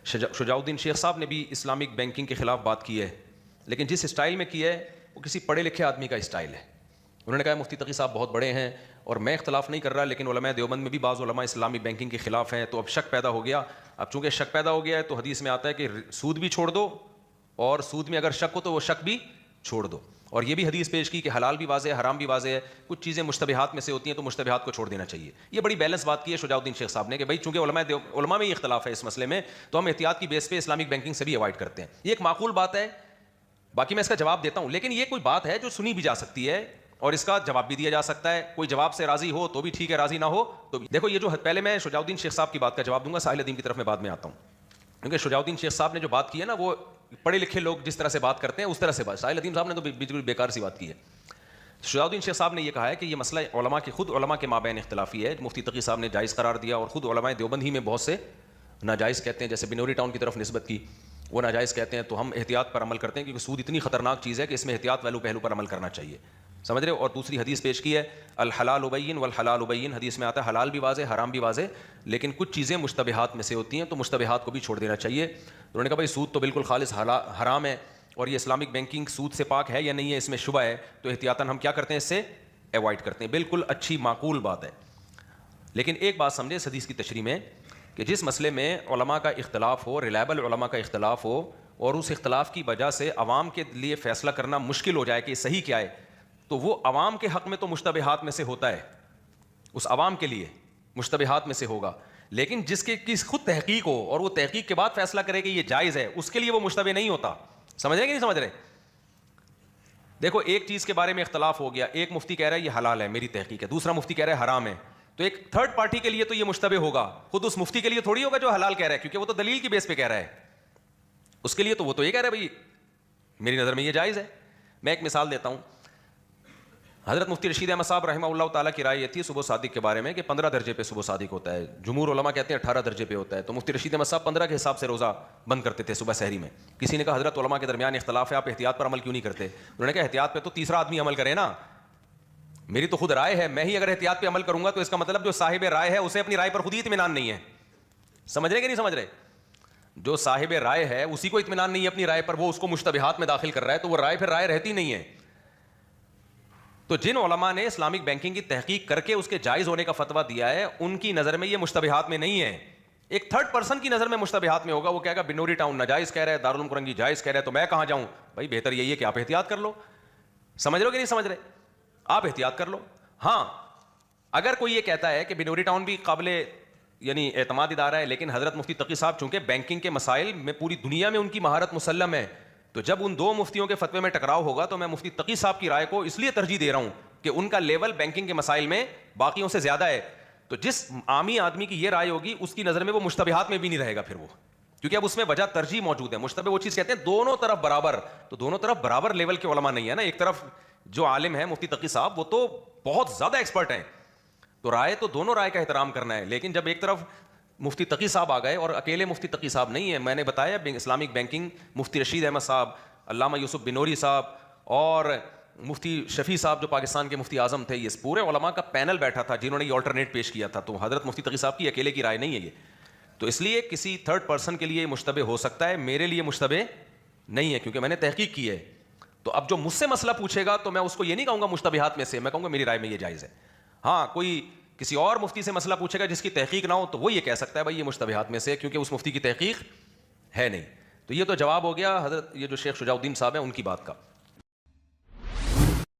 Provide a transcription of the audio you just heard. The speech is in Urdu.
شجاع الدین شیخ صاحب نے بھی اسلامک بینکنگ کے خلاف بات کی ہے، لیکن جس اسٹائل میں کی ہے وہ کسی پڑھے لکھے آدمی کا اسٹائل ہے. انہوں نے کہا مفتی تقی صاحب بہت بڑے ہیں اور میں اختلاف نہیں کر رہا، لیکن علماء دیوبند میں بھی بعض علماء اسلامی بینکنگ کے خلاف ہیں. تو اب شک پیدا ہو گیا. اب چونکہ شک پیدا ہو گیا ہے تو حدیث میں آتا ہے کہ سود بھی چھوڑ دو، اور سود میں اگر شک ہو تو وہ شک بھی چھوڑ دو. اور یہ بھی حدیث پیش کی کہ حلال بھی واضح ہے، حرام بھی واضح ہے، کچھ چیزیں مشتبہات میں سے ہوتی ہیں تو مشتبہات کو چھوڑ دینا چاہیے. یہ بڑی بیلنس بات کی ہے شجاع الدین شیخ صاحب نے کہ بھائی چونکہ علماء میں یہ اختلاف ہے اس مسئلے میں، تو ہم احتیاط کی بیس پہ اسلامک بینکنگ سے بھی اوائڈ کرتے ہیں. یہ ایک معقول بات ہے، باقی میں اس کا جواب دیتا ہوں، لیکن یہ کوئی بات ہے جو سنی بھی جا سکتی ہے اور اس کا جواب بھی دیا جا سکتا ہے. کوئی جواب سے راضی ہو تو بھی ٹھیک ہے، راضی نہ ہو تو بھی. دیکھو یہ جو پہلے میں شجاع الدین شیخ صاحب کی بات کا جواب دوں گا، ساحل ادیم کی طرف میں بعد میں آتا ہوں، کیونکہ شجاع الدین شیخ صاحب نے جو بات کی ہے نا وہ پڑھے لکھے لوگ جس طرح سے بات کرتے ہیں اس طرح سے بات، ساحل ادیم صاحب نے تو بالکل بیکار سی بات کی ہے. شجاع الدین شیخ صاحب نے یہ کہا ہے کہ یہ مسئلہ خود علماء کے مابین اختلافی ہے. مفتی تقی صاحب نے جائز قرار دیا اور خود علماء دیوبند ہی میں بہت سے ناجائز کہتے ہیں، جیسے بنوری ٹاؤن کی طرف نسبت کی وہ ناجائز کہتے ہیں. تو ہم احتیاط پر عمل کرتے ہیں کیونکہ سود اتنی خطرناک چیز ہے کہ اس میں احتیاط والو پہلو پر عمل کرنا چاہیے، سمجھ رہے ہو. اور دوسری حدیث پیش کی ہے الحلال بین والحلال بین، حدیث میں آتا ہے حلال بھی واضح حرام بھی واضح، لیکن کچھ چیزیں مشتبہات میں سے ہوتی ہیں تو مشتبہات کو بھی چھوڑ دینا چاہیے. انہوں نے کہا بھائی سود تو بالکل خالص حرام ہے اور یہ اسلامک بینکنگ سود سے پاک ہے یا نہیں ہے اس میں شبہ ہے، تو احتیاطاً ہم کیا کرتے ہیں اس سے ایوائڈ کرتے ہیں. بالکل اچھی معقول بات ہے. لیکن ایک بات سمجھے اس حدیث کی تشریح میں کہ جس مسئلے میں علماء کا اختلاف ہو، ریلائبل علماء کا اختلاف ہو، اور اس اختلاف کی وجہ سے عوام کے لیے فیصلہ کرنا مشکل ہو جائے کہ صحیح کیا ہے، تو وہ عوام کے حق میں تو مشتبہات میں سے ہوتا ہے، اس عوام کے لیے مشتبہات میں سے ہوگا. لیکن جس کی خود تحقیق ہو اور وہ تحقیق کے بعد فیصلہ کرے کہ یہ جائز ہے، اس کے لیے وہ مشتبہ نہیں ہوتا. سمجھ رہے کہ نہیں سمجھ رہے؟ دیکھو ایک چیز کے بارے میں اختلاف ہو گیا، ایک مفتی کہہ رہا ہے یہ حلال ہے میری تحقیق ہے، دوسرا مفتی کہہ رہا ہے حرام ہے، تو ایک تھرڈ پارٹی کے لیے تو یہ مشتبہ ہوگا، خود اس مفتی کے لیے تھوڑی ہوگا جو حلال کہہ رہا ہے، کیونکہ وہ تو دلیل کی بیس پہ کہہ رہا ہے. اس کے لیے تو وہ تو یہ کہہ رہا ہے بھائی میری نظر میں یہ جائز ہے. میں ایک مثال دیتا ہوں. حضرت مفتی رشید احمد صاحب رحمہ اللہ تعالیٰ کی رائے یہ تھی صبح صادق کے بارے میں کہ 15 درجے پہ صبح صادق ہوتا ہے، جمہور علماء کہتے ہیں 18 درجے پہ ہوتا ہے. تو مفتی رشید احمد صاحب 15 کے حساب سے روزہ بند کرتے تھے صبح سحری میں. کسی نے کہا حضرت علماء کے درمیان اختلاف ہے، آپ احتیاط پر عمل کیوں نہیں کرتے؟ انہوں نے کہا احتیاط پہ تو تیسرا آدمی عمل کرے نا، میری تو خود رائے ہے، میں ہی اگر احتیاط پہ عمل کروں گا تو اس کا مطلب جو صاحب رائے ہے اسے اپنی رائے پر خود ہی اطمینان نہیں ہے. سمجھ رہے کہ نہیں سمجھ رہے؟ جو صاحب رائے ہے اسی کو اطمینان نہیں ہے اپنی رائے پر، وہ اس کو مشتبہات میں داخل کر رہا ہے، تو وہ رائے پھر رائے رہتی نہیں ہے. تو جن علماء نے اسلامک بینکنگ کی تحقیق کر کے اس کے جائز ہونے کا فتویٰ دیا ہے، ان کی نظر میں یہ مشتبہات میں نہیں ہے. ایک تھرڈ پرسن کی نظر میں مشتبہات میں ہوگا، وہ کہے گا بنوری ٹاؤن ناجائز کہہ رہا ہے، دارالعلوم کرنگی جائز کہہ رہا ہے، تو میں کہاں جاؤں؟ بھائی بہتر یہی ہے کہ آپ احتیاط کر لو. سمجھ رہے ہو کہ نہیں سمجھ رہے؟ آپ احتیاط کر لو. ہاں اگر کوئی یہ کہتا ہے کہ بنوری ٹاؤن بھی قابل یعنی اعتماد ادارہ ہے، لیکن حضرت مفتی تقی صاحب چونکہ بینکنگ کے مسائل میں پوری دنیا میں ان کی مہارت مسلم ہے، تو جب ان دو مفتیوں کے فتوے میں ٹکراؤ ہوگا تو میں مفتی تقی صاحب کی رائے کو اس لیے ترجیح دے رہا ہوں کہ ان کا لیول بینکنگ کے مسائل میں باقیوں سے زیادہ ہے. تو جس عامی آدمی کی یہ رائے ہوگی اس کی نظر میں وہ مشتبہات میں بھی نہیں رہے گا پھر وہ، کیونکہ اب اس میں وجہ ترجیح موجود ہے. مشتبہ وہ چیز کہتے ہیں دونوں طرف برابر، تو دونوں طرف برابر لیول کے علماء نہیں ہے نا. ایک طرف جو عالم ہے مفتی تقی صاحب وہ تو بہت زیادہ ایکسپرٹ ہیں، تو رائے تو دونوں رائے کا احترام کرنا ہے. لیکن جب ایک طرف مفتی تقی صاحب آ گئے، اور اکیلے مفتی تقی صاحب نہیں ہے، میں نے بتایا اسلامک بینکنگ مفتی رشید احمد صاحب، علامہ یوسف بنوری صاحب اور مفتی شفیع صاحب جو پاکستان کے مفتی اعظم تھے، یہ پورے علماء کا پینل بیٹھا تھا جنہوں نے یہ آلٹرنیٹ پیش کیا تھا. تو حضرت مفتی تقی صاحب کی اکیلے کی رائے نہیں ہے یہ. تو اس لیے کسی تھرڈ پرسن کے لیے مشتبہ ہو سکتا ہے، میرے لیے مشتبہ نہیں ہے کیونکہ میں نے تحقیق کی ہے. تو اب جو مجھ سے مسئلہ پوچھے گا تو میں اس کو یہ نہیں کہوں گا مشتبہات میں سے، میں کہوں گا میری رائے میں یہ جائز ہے. ہاں کوئی کسی اور مفتی سے مسئلہ پوچھے گا جس کی تحقیق نہ ہو تو وہ یہ کہہ سکتا ہے بھائی یہ مشتبہات میں سے، کیونکہ اس مفتی کی تحقیق ہے نہیں. تو یہ تو جواب ہو گیا حضرت یہ جو شیخ شجاع الدین صاحب ہیں ان کی بات کا.